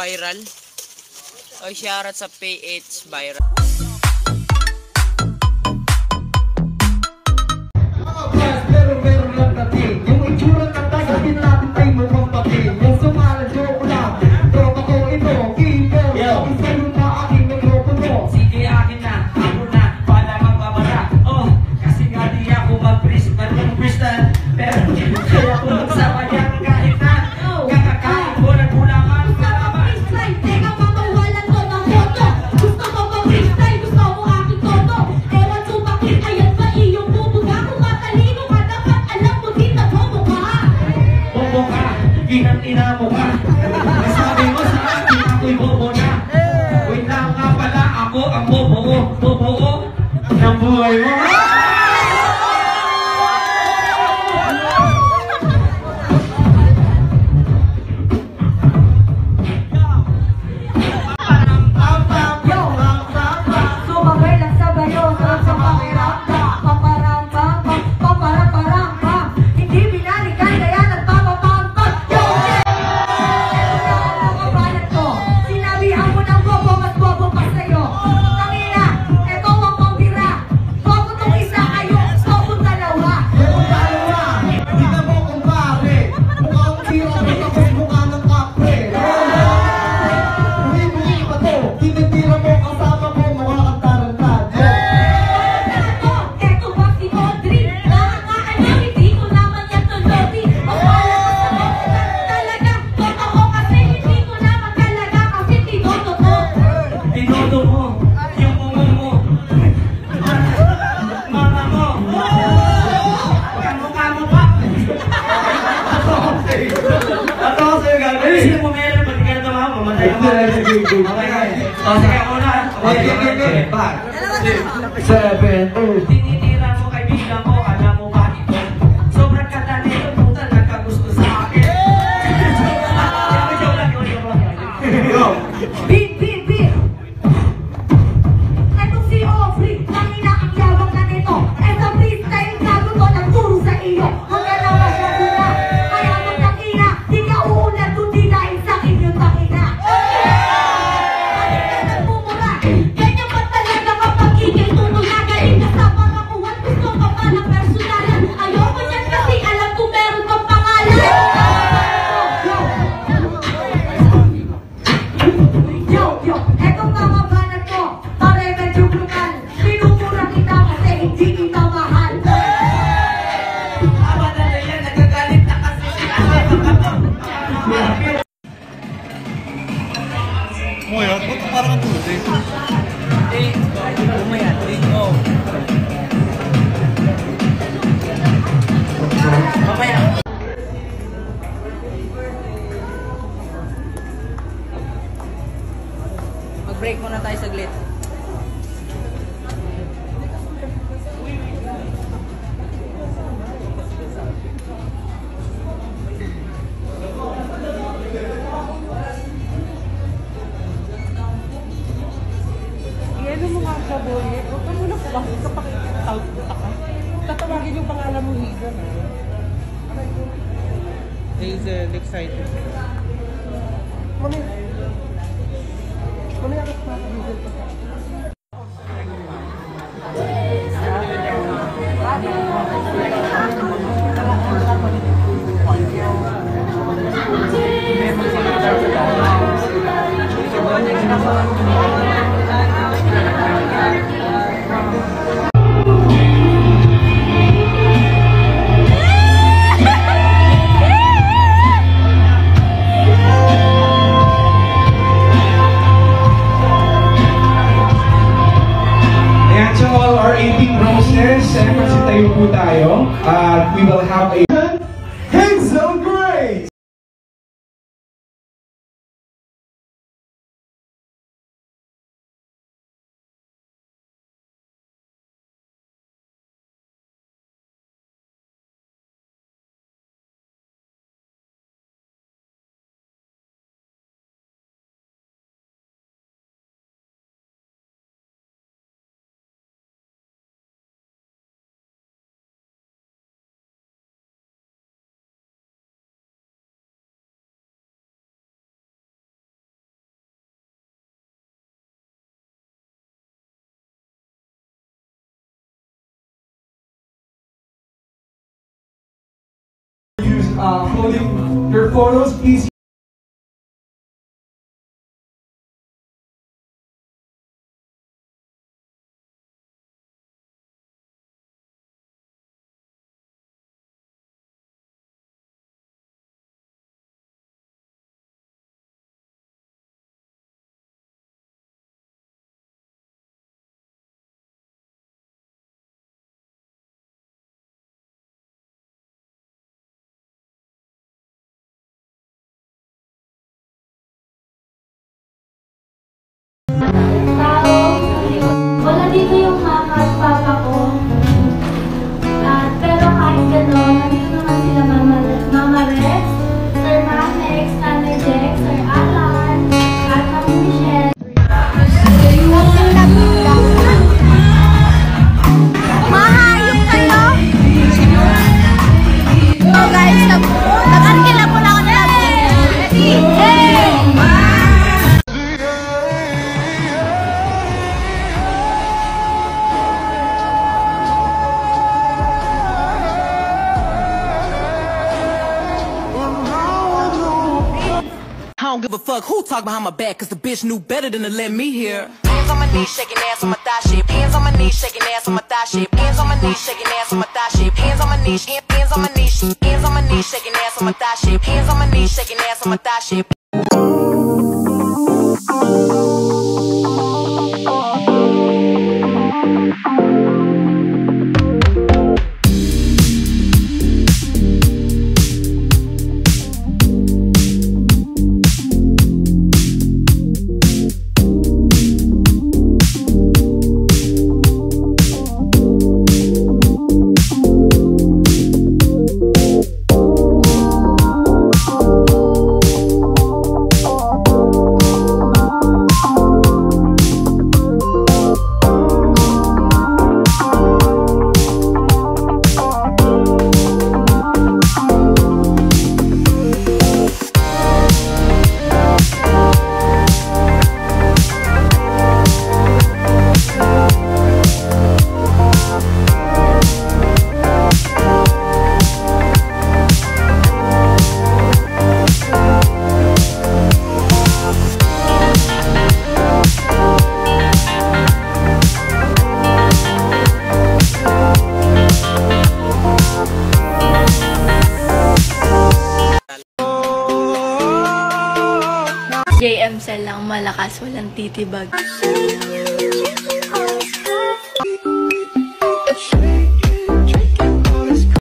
viral. O shoutout sa PH viral. Pero meron lang natin yung itsura ng tayo, din natin ay mukhang pati. Yung sumalan, joke lang. Tropa ko ito, keeper. Isa yung na aking mikropono. Sige akin na, ako na, para magbabara. Oh, kasi nga di ako mag-freestyle. Pero kaya ako magsama yan kahit na kakakain ko ng kulangan. Gusto mo freestyle, teka mamawalan ko ng photo. Gusto mo ba freestyle, gusto mo aking toto. Ewan sumakit, ayan ba iyong bubuga. Kung matalino ka, dapat alam mo din na bobo ka. Bobo ka, ginang-ina mo ka. Sabi mo sa akin, ako'y bobo na. Wait lang nga pala, ako ang bobo ng buhay mo. Sumabay lang sa bayo, sarap sa pakiramda. Paparambang, paparaparambang. Hindi binalikan, kaya nagpapapambang. Ito na ang mga balat ko. Sinabihan mo ng bobo, mas bobo pa sa'yo. Tangina, ito ang pambira. Bobo tong isa, kayo, bobo dalawa. Yung dalawa, hindi ka mo kumpare. Mukhang tira mo tapos mukha ng kapre. Bumi pa to, tinitira mo kasama mo, mukha kang tarantado. Eto ba si Audrey? Nakakaano, hindi ko naman yan tulodi. Mawala ka sa mga talaga. Totoo kasi hindi ko naman talaga kasi tinoto ko. Tinodo mo, yung ungo mo, mama mo, kamukha mo pa. Ato ko sa'yo gagawin. Sino mo meron, pag ka na mamatay mo. O, sige ako na. Okay. 5, 6, 7, 8. Tinitira mo kaibigan ko, alam mo ba ito? Sobrang katalino, puta, nagkagusto sa akin. Joke lang. Beat. Etong si Audrey, tangina ang yabang na nito. Eto freestyle, gago to, nagturo sa iyo. Hanggang na masyado na. Kaya mong tangina, di ka uulat kundi dahil sa inyong tangina. Bakit ka nagmumura? Ganyan ba talaga kapag ikay tutula? Galing ka sa mga kuwan, gusto ka pa ng personalan. Ayoko niyan kasi alam ko meron kang pangalan. Yo, etong mga banat ko, pare medyo brutal. Minumura kita kasi hindi kita mahal. Aba na yan, nagagalit na kasi sila. Mo yun? Ba't parang ang tulad eh? Umaya, ringo. Mamaya. Mag-break muna tayo saglit. Ano mo nga siya, boy? Huwag ka muna pumakit kapag tawag-puta ka. Tatawagin yung pangalan mo, Hazel. Hazel, excited. Mamaya ka pa, Hazel. uploading your photos, please. Wala dito yung mama at papa ko. Pero kahit gano'n, nandito naman sila Mama Rex, Sir Manex, Nanay Jex, Sir Alan, at Mami Michelle. Mahayop kayo! So guys, nag-arkila po lang ako nila. Hey! I don't give a fuck who talk behind my back, cause the bitch knew better than to let me hear. Hands on my knees, shaking ass on my thigh shape. Hands on my knees, shaking ass on my thigh shape. Hands on my knees, shaking ass on my thigh shape. Hands on my knees, hands on my knees, hands on my knees, shaking ass on my thigh shape. Hands on my knees, shaking ass on my thigh shape. JM Cell lang, malakas, walang titibag.